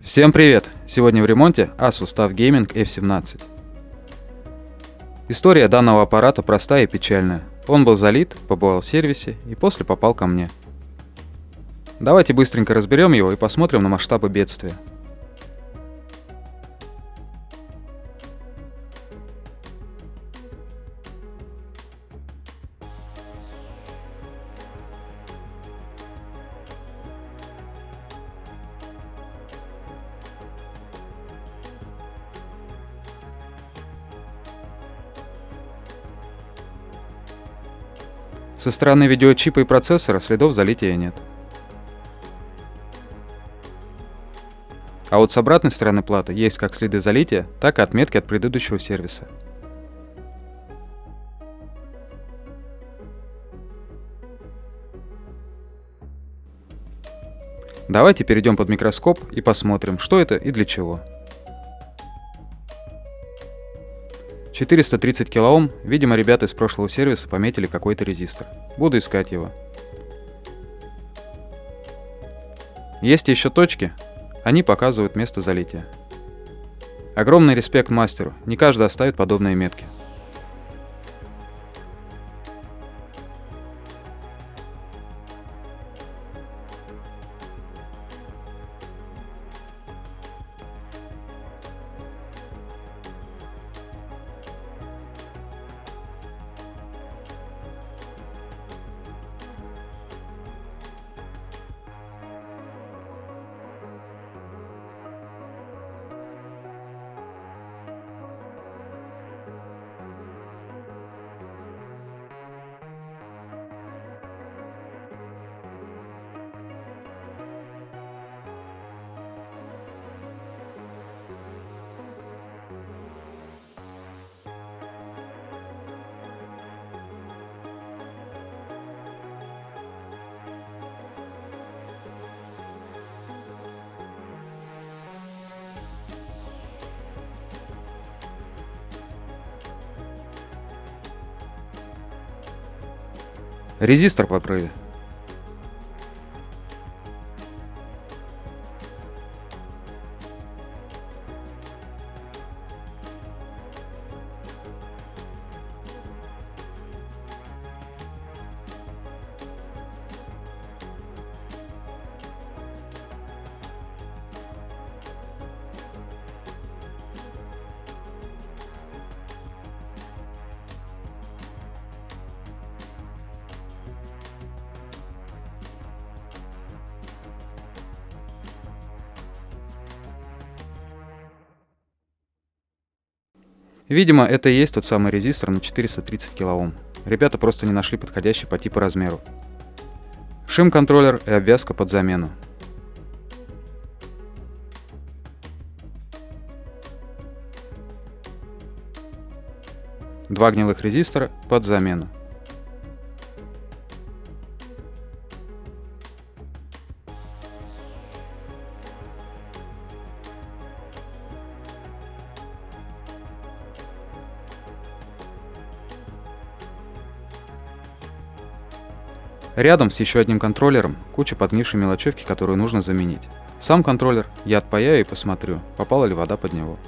Всем привет! Сегодня в ремонте Asus TUF Gaming F17. История данного аппарата простая и печальная. Он был залит, побывал в сервисе и после попал ко мне. Давайте быстренько разберем его и посмотрим на масштабы бедствия. Со стороны видеочипа и процессора следов залития нет. А вот с обратной стороны платы есть как следы залития, так и отметки от предыдущего сервиса. Давайте перейдем под микроскоп и посмотрим, что это и для чего. 430 кОм, видимо, ребята из прошлого сервиса пометили какой-то резистор. Буду искать его. Есть еще точки, они показывают место залития. Огромный респект мастеру, не каждый оставит подобные метки. Резистор по прыве. Видимо, это и есть тот самый резистор на 430 кОм. Ребята просто не нашли подходящий по типу размеру. Шим-контроллер и обвязка под замену. Два гнилых резистора под замену. Рядом с еще одним контроллером куча подгнившей мелочевки, которую нужно заменить. Сам контроллер я отпаяю и посмотрю, попала ли вода под него.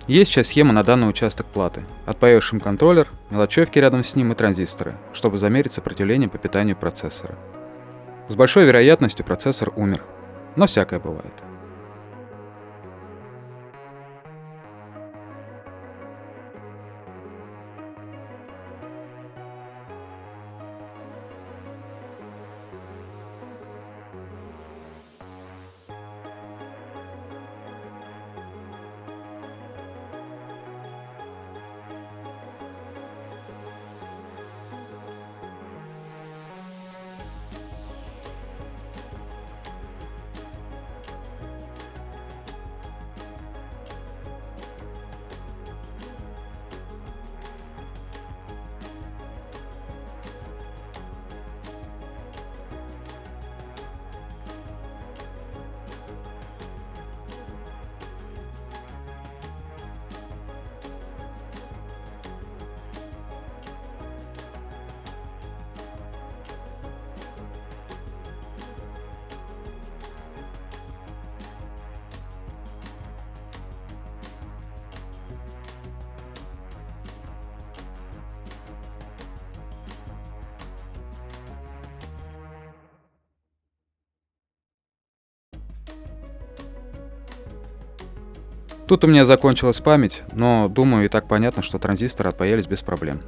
Есть сейчас схема на данный участок платы. Отпаяю шим-контроллер, мелочевки рядом с ним и транзисторы, чтобы замерить сопротивление по питанию процессора. С большой вероятностью процессор умер, но всякое бывает. Тут у меня закончилась память, но думаю и так понятно, что транзисторы отпаялись без проблем.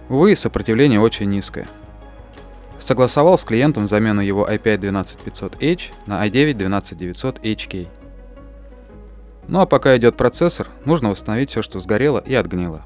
Увы, сопротивление очень низкое. Согласовал с клиентом замену его i5-12500H на i9-12900HK. Ну а пока идет процессор, нужно восстановить все, что сгорело и отгнило.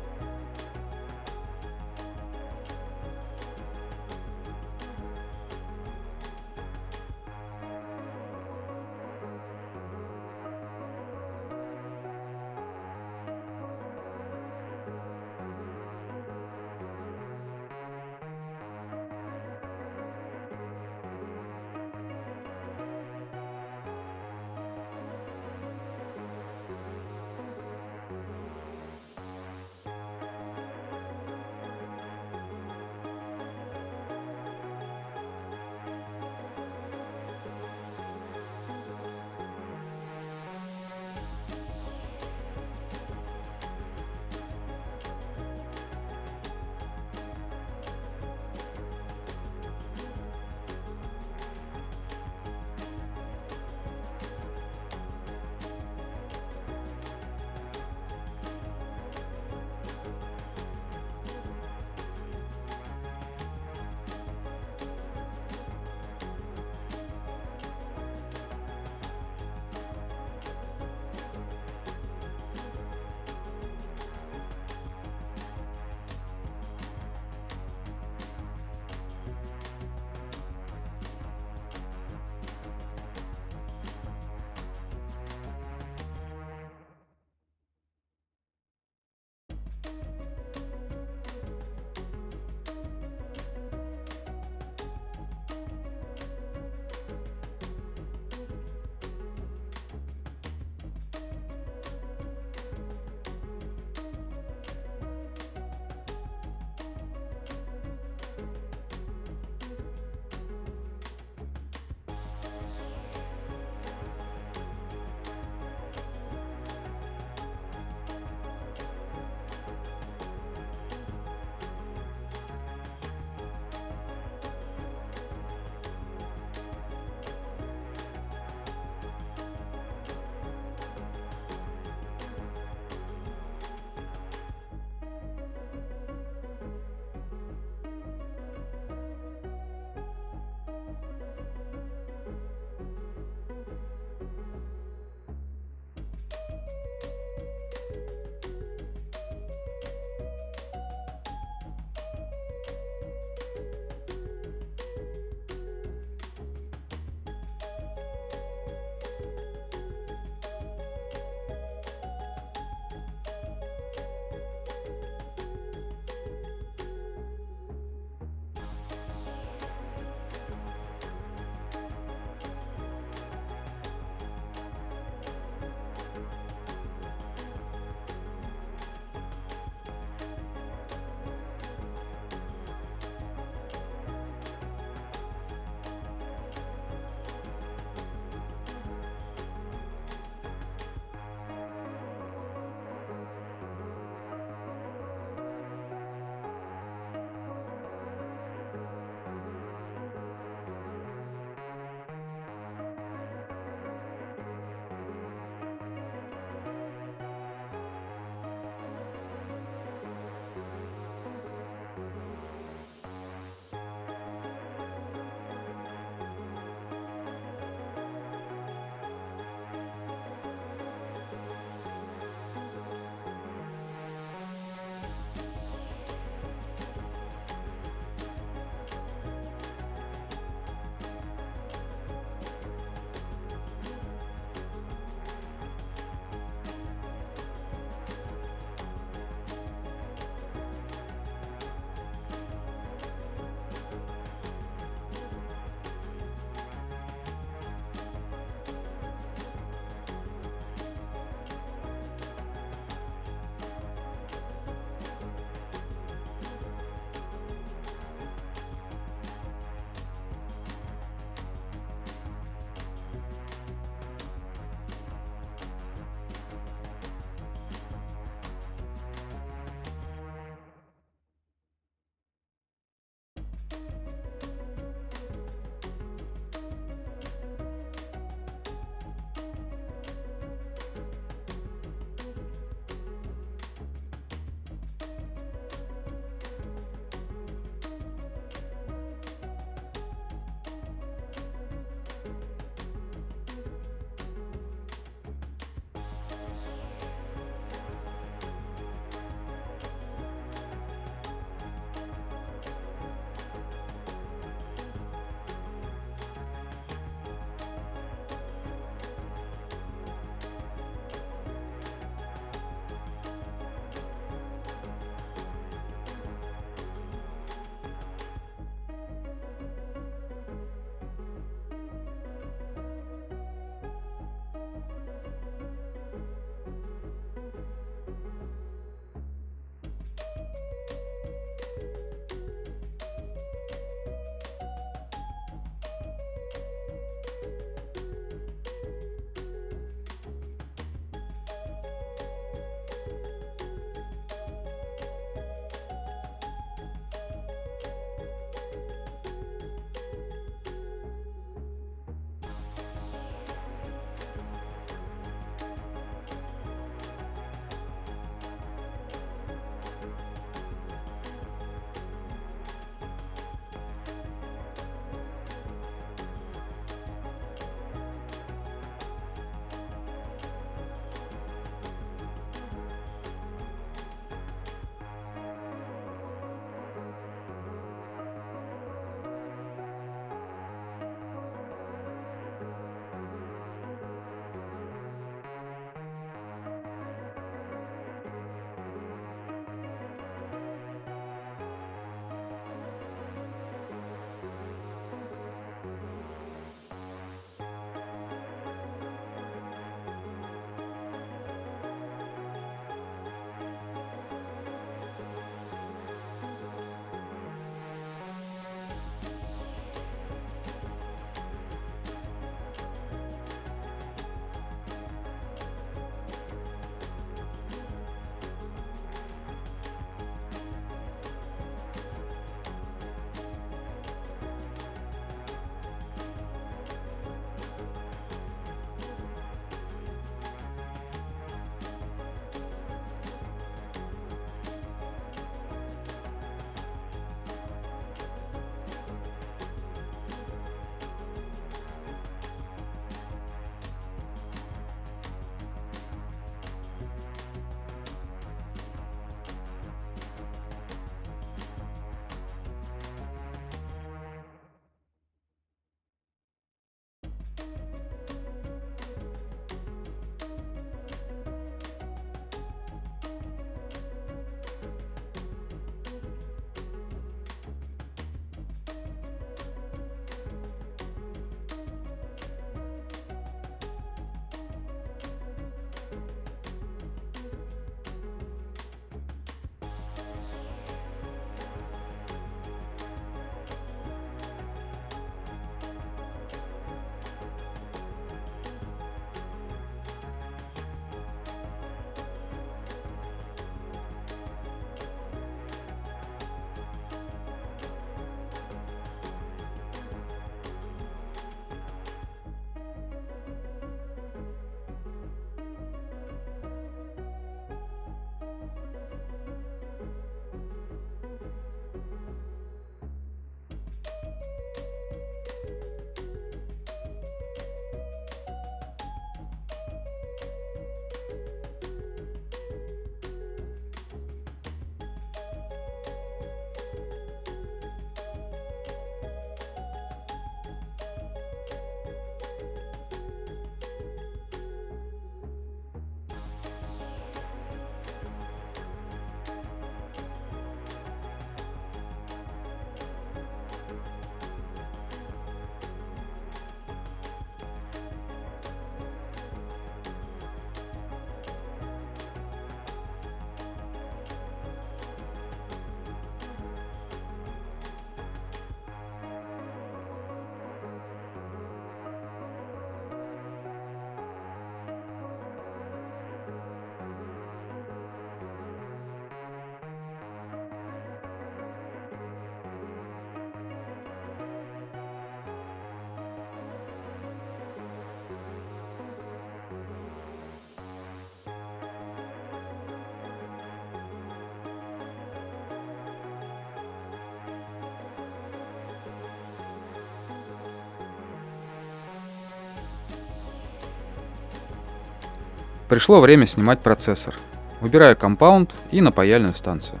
Пришло время снимать процессор. Выбираю компаунд и на паяльную станцию.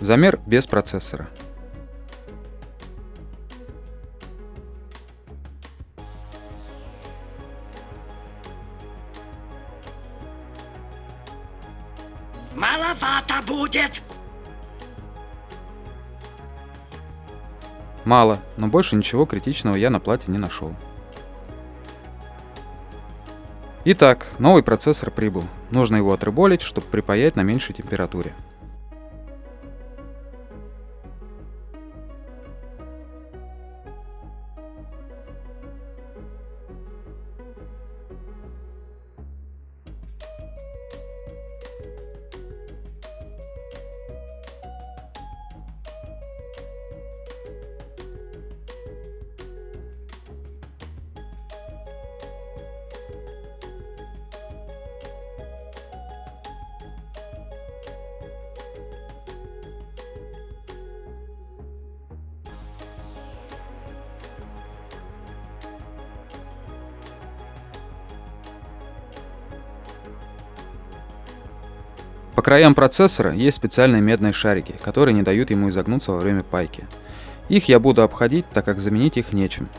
Замер без процессора. Маловато будет. Мало, но больше ничего критичного я на плате не нашел. Итак, новый процессор прибыл. Нужно его отрыболить, чтобы припаять на меньшей температуре. По краям процессора есть специальные медные шарики, которые не дают ему изогнуться во время пайки. Их я буду обходить, так как заменить их нечем.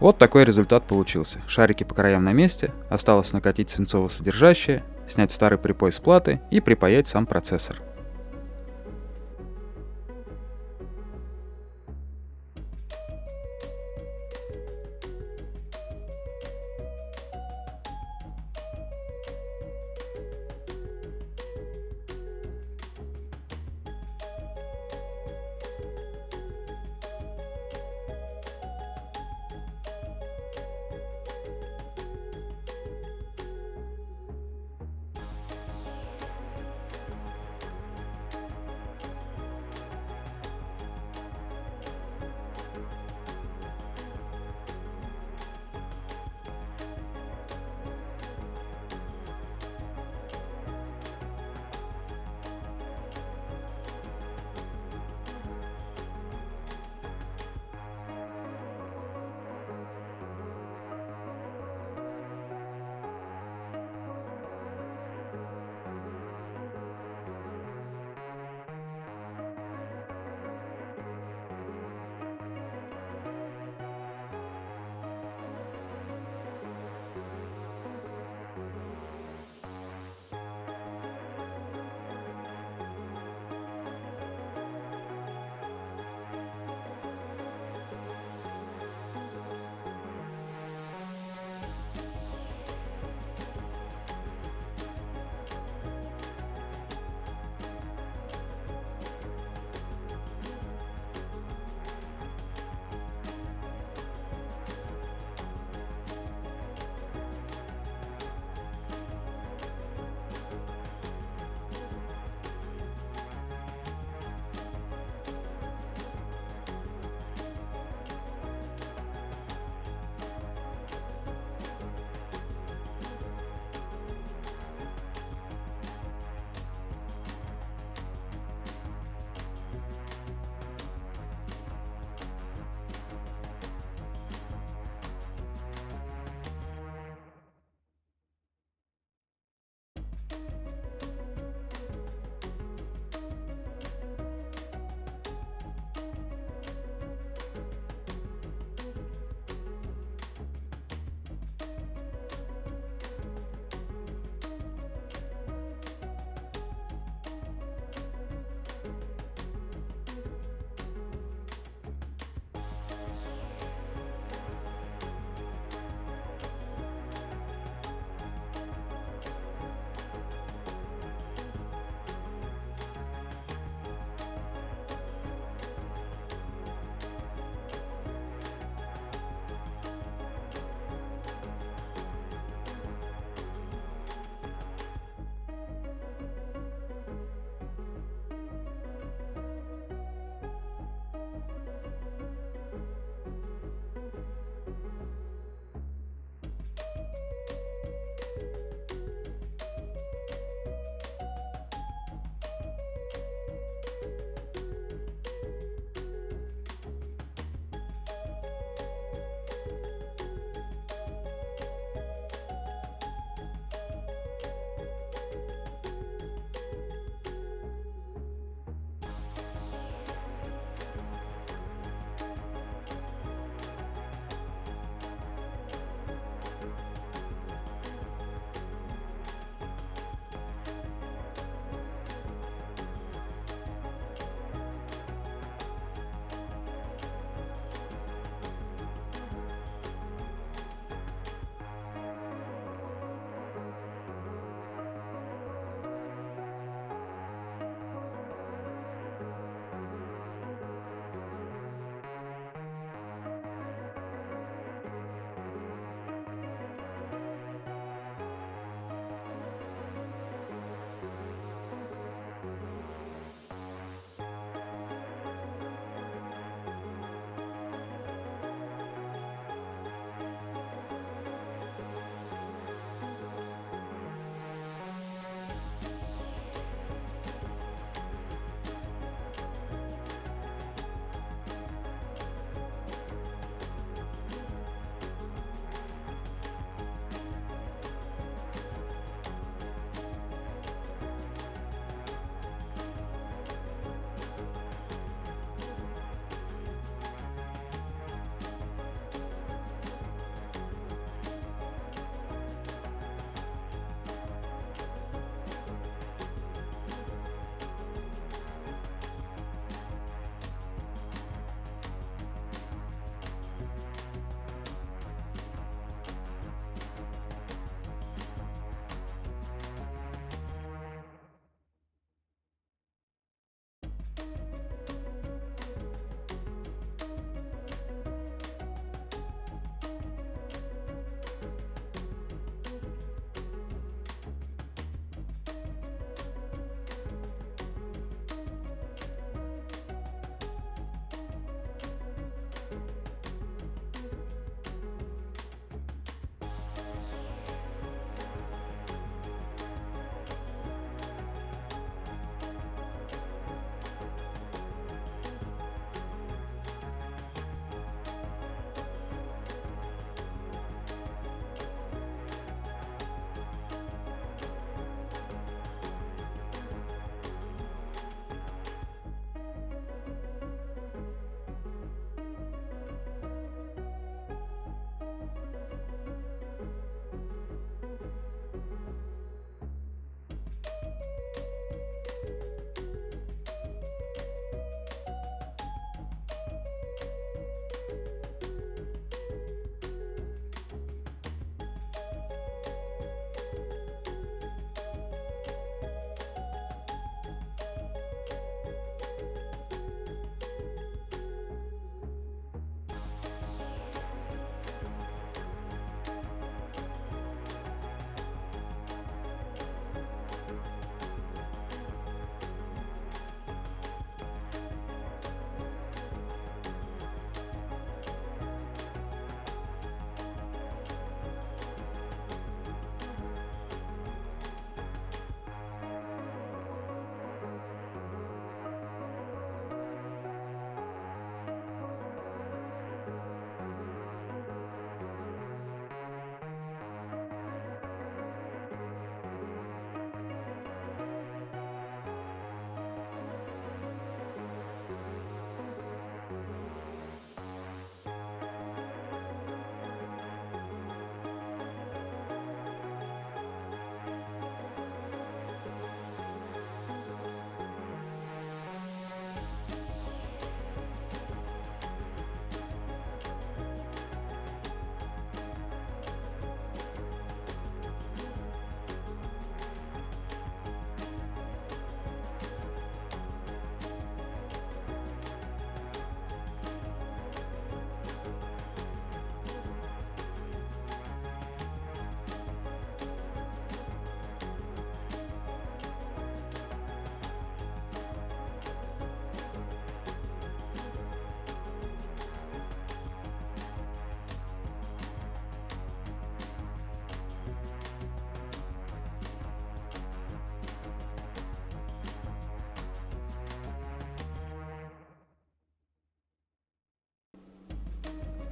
Вот такой результат получился. Шарики по краям на месте, осталось накатить свинцово-содержащее, снять старый припой с платы и припаять сам процессор.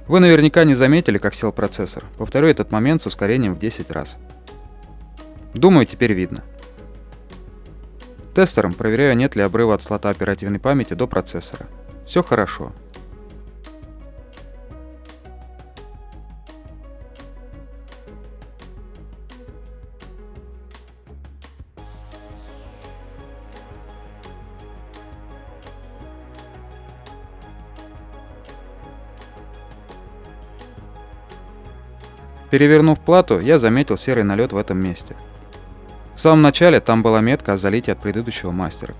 Вы наверняка не заметили, как сел процессор. Повторю этот момент с ускорением в 10 раз. Думаю, теперь видно. Тестером проверяю, нет ли обрыва от слота оперативной памяти до процессора. Все хорошо. Перевернув плату, я заметил серый налет в этом месте. В самом начале там была метка о залитии от предыдущего мастера.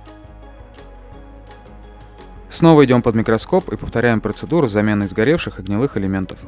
Снова идем под микроскоп и повторяем процедуру замены сгоревших и гнилых элементов.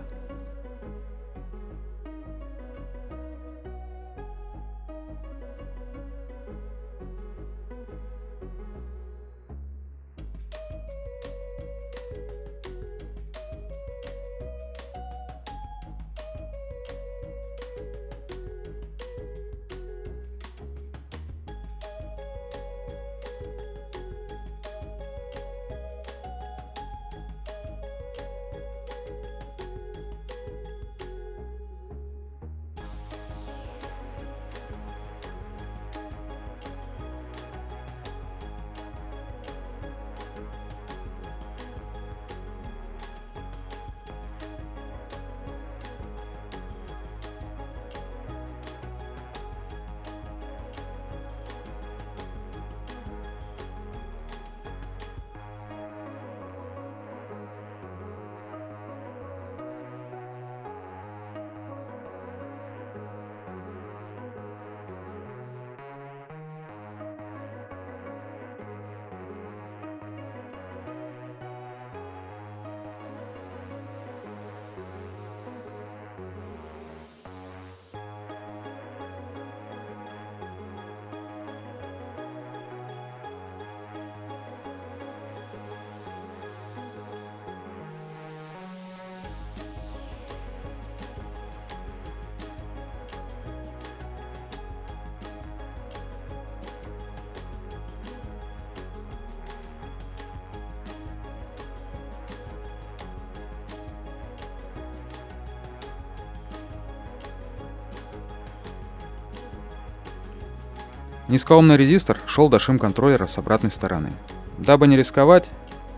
Низкооумный резистор шел до шим-контроллера с обратной стороны. Дабы не рисковать,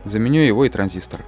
заменю его и транзистор.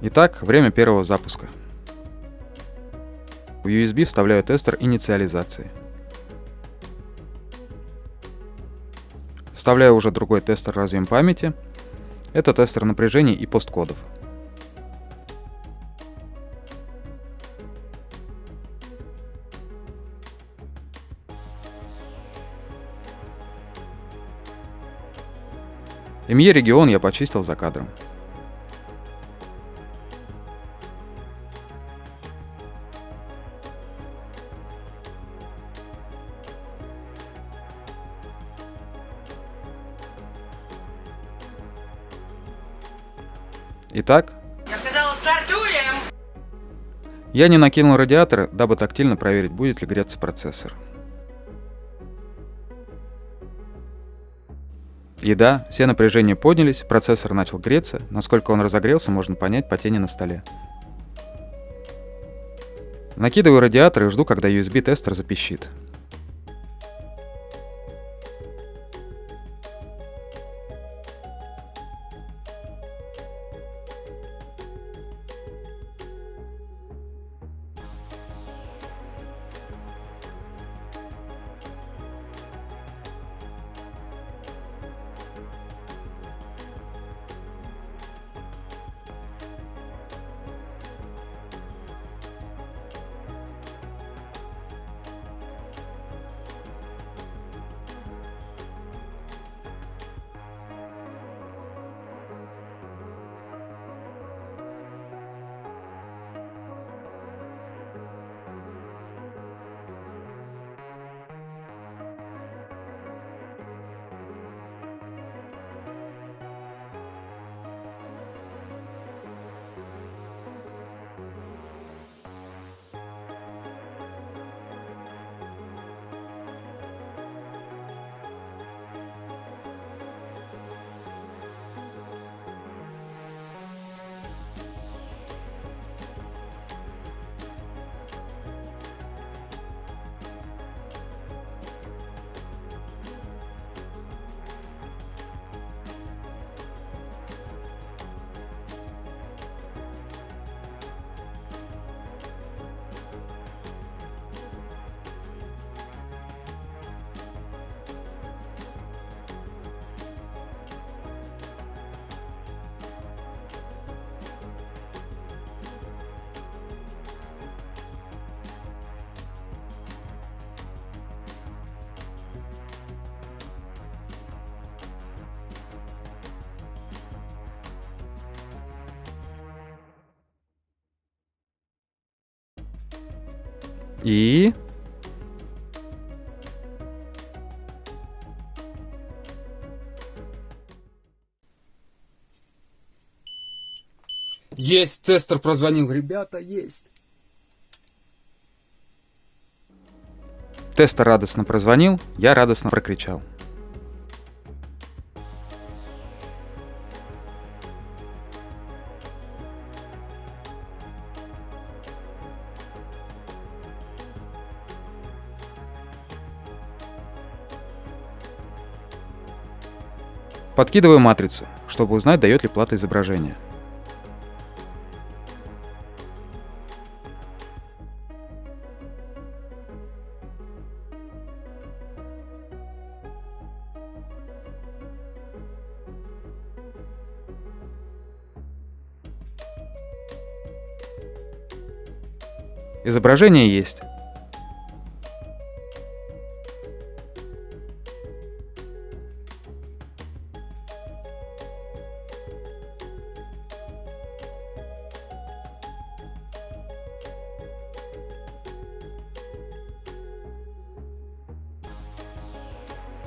Итак, время первого запуска. В USB вставляю тестер инициализации. Вставляю уже другой тестер разъем памяти. Это тестер напряжений и посткодов. ME регион я почистил за кадром. Итак, Я сказала, стартуем! я не накинул радиаторы, дабы тактильно проверить, будет ли греться процессор. И да, все напряжения поднялись, процессор начал греться. Насколько он разогрелся, можно понять по тени на столе. Накидываю радиатор и жду, когда USB-тестер запищит. И... Есть, тестер прозвонил. Ребята, есть. Тестер радостно прозвонил, я радостно прокричал. Подкидываю матрицу, чтобы узнать, дает ли плата изображение. Изображение есть.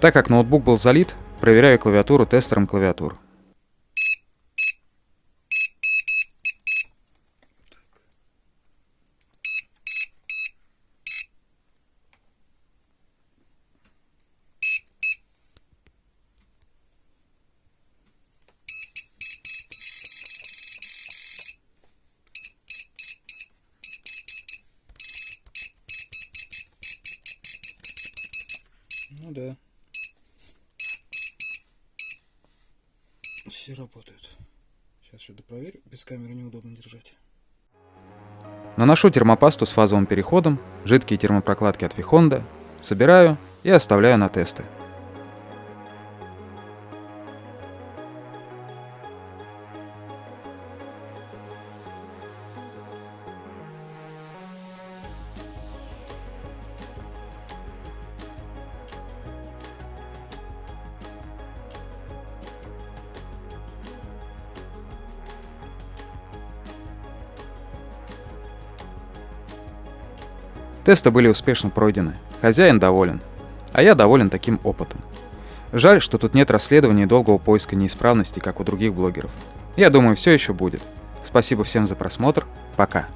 Так как ноутбук был залит, проверяю клавиатуру тестером клавиатур. Ну да. Все работают. Сейчас что-то проверю. Без камеры неудобно держать. Наношу термопасту с фазовым переходом, жидкие термопрокладки от Вихонда, собираю и оставляю на тесты. Тесты были успешно пройдены, хозяин доволен, а я доволен таким опытом. Жаль, что тут нет расследования и долгого поиска неисправностей, как у других блогеров. Я думаю, все еще будет. Спасибо всем за просмотр. Пока.